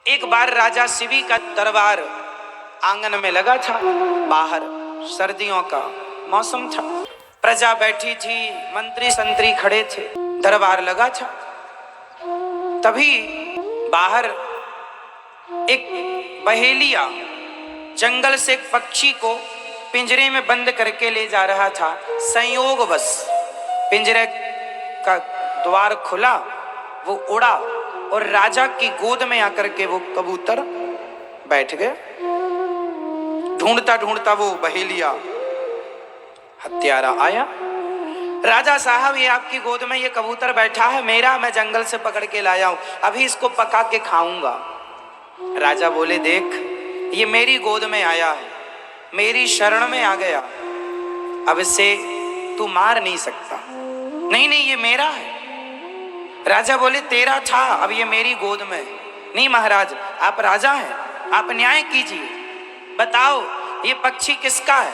एक बार राजा शिवी का दरबार आंगन में लगा था। बाहर सर्दियों का मौसम था, प्रजा बैठी थी, मंत्री संतरी खड़े थे, दरबार लगा था। तभी बाहर एक बहेलिया जंगल से एक पक्षी को पिंजरे में बंद करके ले जा रहा था। संयोगवश पिंजरे का द्वार खुला, वो उड़ा और राजा की गोद में आकर के वो कबूतर बैठ गया। ढूंढता ढूंढता वो बहेलिया हत्यारा आया। राजा साहब, ये आपकी गोद में ये कबूतर बैठा है, मेरा, मैं जंगल से पकड़ के लाया हूं, अभी इसको पका के खाऊंगा। राजा बोले, देख, ये मेरी गोद में आया है, मेरी शरण में आ गया, अब इसे तू मार नहीं सकता। नहीं नहीं, ये मेरा है। राजा बोले, तेरा था, अब ये मेरी गोद में। नहीं महाराज, आप राजा हैं, आप न्याय कीजिए, बताओ ये पक्षी किसका है,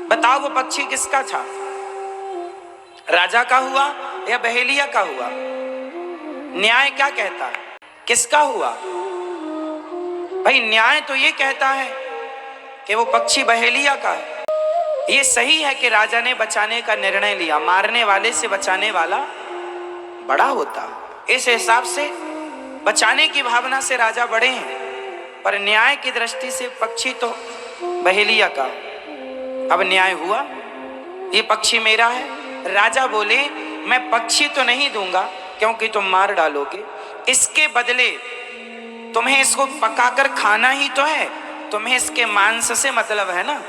बताओ वो पक्षी किसका था, राजा का हुआ या बहेलिया का हुआ? न्याय क्या कहता है, किसका हुआ? भाई न्याय तो ये कहता है कि वो पक्षी बहेलिया का है। ये सही है कि राजा ने बचाने का निर्णय लिया, मारने वाले से बचाने वाला बड़ा होता। इस हिसाब से बचाने की भावना से राजा बड़े हैं, पर न्याय की दृष्टि से पक्षी तो बहेलिया का। अब न्याय हुआ, ये पक्षी मेरा है। राजा बोले, मैं पक्षी तो नहीं दूंगा क्योंकि तुम मार डालोगे, इसके बदले तुम्हें इसको पकाकर खाना ही तो है, तुम्हें इसके मांस से मतलब है ना,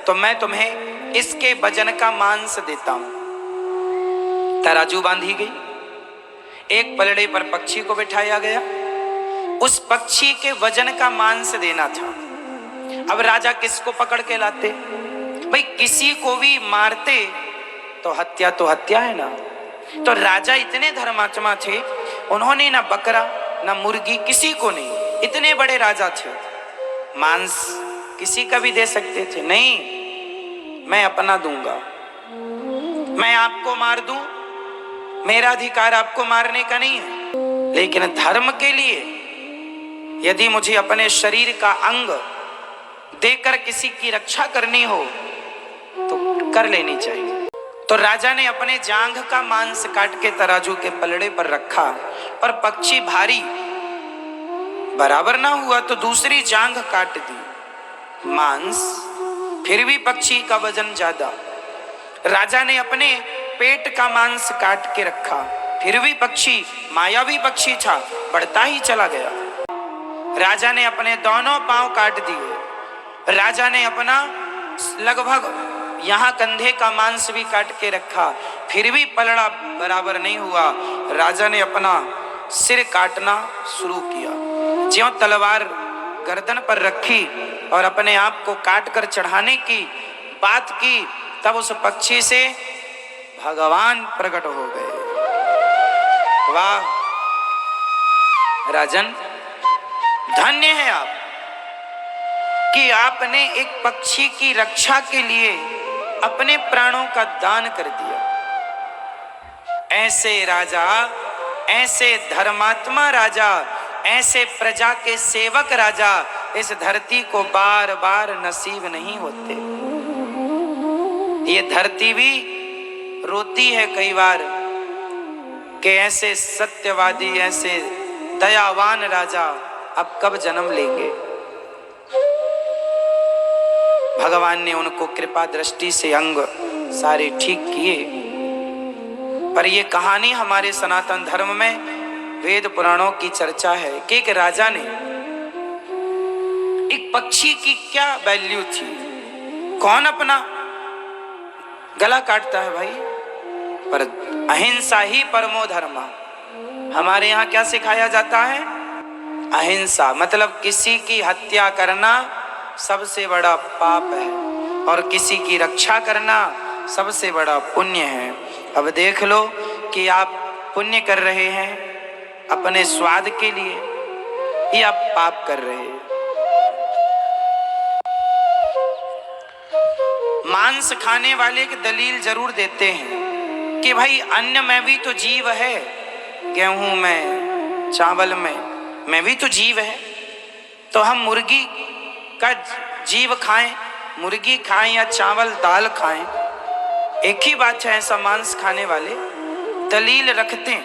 तो मैं तुम्हें इसके वजन का मांस देता हूं। तराजू बांधी गई, एक पलड़े पर पक्षी को बिठाया गया, उस पक्षी के वजन का मांस देना था। अब राजा किसको पकड़ के लाते? भाई किसी को भी मारते तो हत्या है ना। तो राजा इतने धर्मात्मा थे, उन्होंने ना बकरा ना मुर्गी, किसी को नहीं, इतने बड़े राजा थे, मांस किसी का भी दे सकते थे। नहीं, मैं अपना दूंगा, मैं आपको मार दूं, मेरा अधिकार आपको मारने का नहीं है, लेकिन धर्म के लिए यदि मुझे अपने शरीर का अंग देकर किसी की रक्षा करनी हो तो कर लेनी चाहिए। तो राजा ने अपने जांघ का मांस काट के तराजू के पलड़े पर रखा, पर पक्षी भारी बराबर ना हुआ तो दूसरी जांघ काट दी, मांस, फिर भी पक्षी का वजन ज्यादा। राजा ने अपने पेट का मांस काट के रखा, फिर भी पक्षी, मायावी पक्षी था, बढ़ता ही चला गया। राजा ने अपने दोनों पांव काट दिए, राजा ने अपना लगभग यहाँ कंधे का मांस भी काट के रखा, फिर भी पलड़ा बराबर नहीं हुआ। राजा ने अपना सिर काटना शुरू किया, ज्यों तलवार गर्दन पर रखी और अपने आप को काट कर चढ़ाने की बात की, तब उस पक्षी से भगवान प्रकट हो गए। वाह राजन, धन्य है आप कि आपने एक पक्षी की रक्षा के लिए अपने प्राणों का दान कर दिया। ऐसे राजा, ऐसे धर्मात्मा राजा, ऐसे प्रजा के सेवक राजा इस धरती को बार बार नसीब नहीं होते। ये धरती भी रोती है कई बार कि ऐसे सत्यवादी, ऐसे दयावान राजा अब कब जन्म लेंगे। भगवान ने उनको कृपा दृष्टि से अंग सारे ठीक किए, पर ये कहानी हमारे सनातन धर्म में वेद पुराणों की चर्चा है कि एक राजा ने, एक पक्षी की क्या वैल्यू थी, कौन अपना गला काटता है भाई, पर अहिंसा ही परमो धर्म। हमारे यहाँ क्या सिखाया जाता है? अहिंसा, मतलब किसी की हत्या करना सबसे बड़ा पाप है और किसी की रक्षा करना सबसे बड़ा पुण्य है। अब देख लो कि आप पुण्य कर रहे हैं अपने स्वाद के लिए या पाप कर रहे हैं। मांस खाने वाले की दलील जरूर देते हैं कि भाई अन्न में भी तो जीव है, गेहूं में, चावल में, मैं भी तो जीव है, तो हम मुर्गी का जीव खाएं, मुर्गी खाएं या चावल दाल खाएं, एक ही बात है। ऐसा मांस खाने वाले दलील रखते हैं।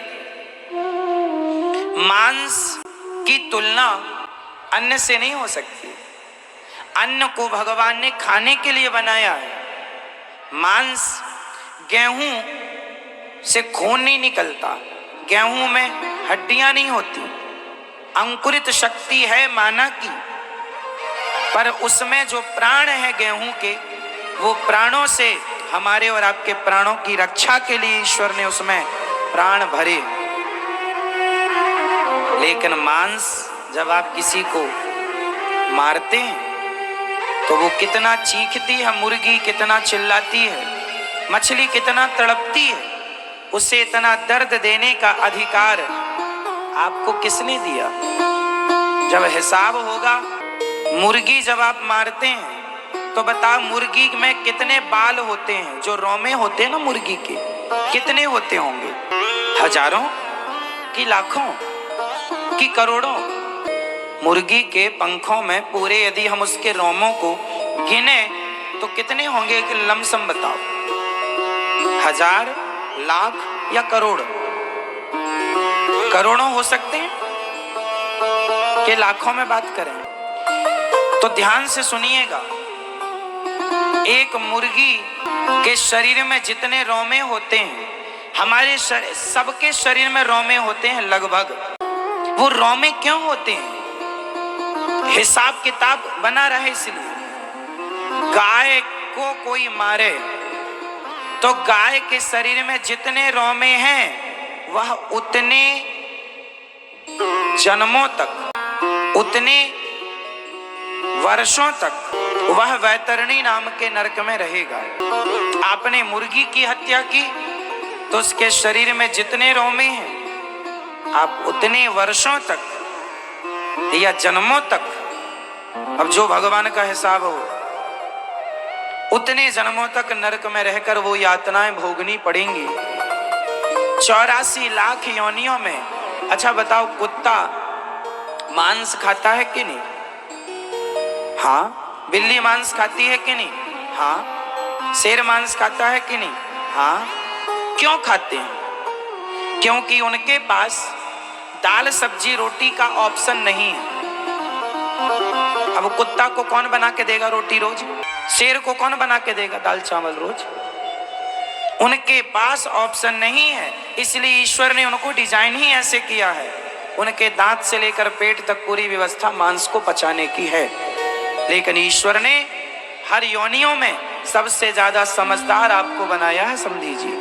मांस की तुलना अन्न से नहीं हो सकती। अन्न को भगवान ने खाने के लिए बनाया है। मांस, गेहूं से खून नहीं निकलता, गेहूं में हड्डियां नहीं होती, अंकुरित शक्ति है माना की, पर उसमें जो प्राण है गेहूं के, वो प्राणों से हमारे और आपके प्राणों की रक्षा के लिए ईश्वर ने उसमें प्राण भरे। लेकिन मांस, जब आप किसी को मारते हैं तो वो कितना चीखती है, मुर्गी कितना चिल्लाती है, मछली कितना तड़पती है, उसे इतना दर्द देने का अधिकार आपको किसने दिया? जब हिसाब होगा, मुर्गी जब आप मारते हैं तो बताओ मुर्गी में कितने बाल होते हैं, जो रोमे होते हैं ना मुर्गी के, कितने होते होंगे? हजारों कि लाखों कि करोड़ों? मुर्गी के पंखों में पूरे यदि हम उसके रोमों को गिने तो कितने होंगे? कि लमसम बताओ, हजार, लाख या करोड़? करोड़ों हो सकते हैं कि लाखों में बात करें? तो ध्यान से सुनिएगा, एक मुर्गी के शरीर में जितने रोमे होते हैं, हमारे सबके शरीर में रोमे होते हैं लगभग। वो रोमे क्यों होते हैं? हिसाब किताब बना रहे इसलिए। गाय को कोई मारे तो गाय के शरीर में जितने रोमे हैं वह उतने जन्मों तक, उतने वर्षों तक वह वैतरणी नाम के नरक में रहेगा। आपने मुर्गी की हत्या की तो उसके शरीर में जितने रोमे हैं, आप उतने वर्षों तक या जन्मों तक, अब जो भगवान का हिसाब हो, उतने जन्मों तक नरक में रहकर वो यातनाएं भोगनी पड़ेंगी। 84 लाख योनियों में। अच्छा बताओ, कुत्ता मांस खाता है कि नहीं? हाँ। बिल्ली मांस खाती है कि नहीं? हाँ। शेर मांस खाता है कि नहीं? हाँ। क्यों खाते हैं? क्योंकि उनके पास दाल सब्जी रोटी का ऑप्शन नहीं है। अब कुत्ता को कौन बना के देगा रोटी रोज? शेर को कौन बना के देगा दाल चावल रोज? उनके पास ऑप्शन नहीं है, इसलिए ईश्वर ने उनको डिजाइन ही ऐसे किया है। उनके दांत से लेकर पेट तक पूरी व्यवस्था मांस को पचाने की है। लेकिन ईश्वर ने हर योनियों में सबसे ज्यादा समझदार आपको बनाया है, समझिए।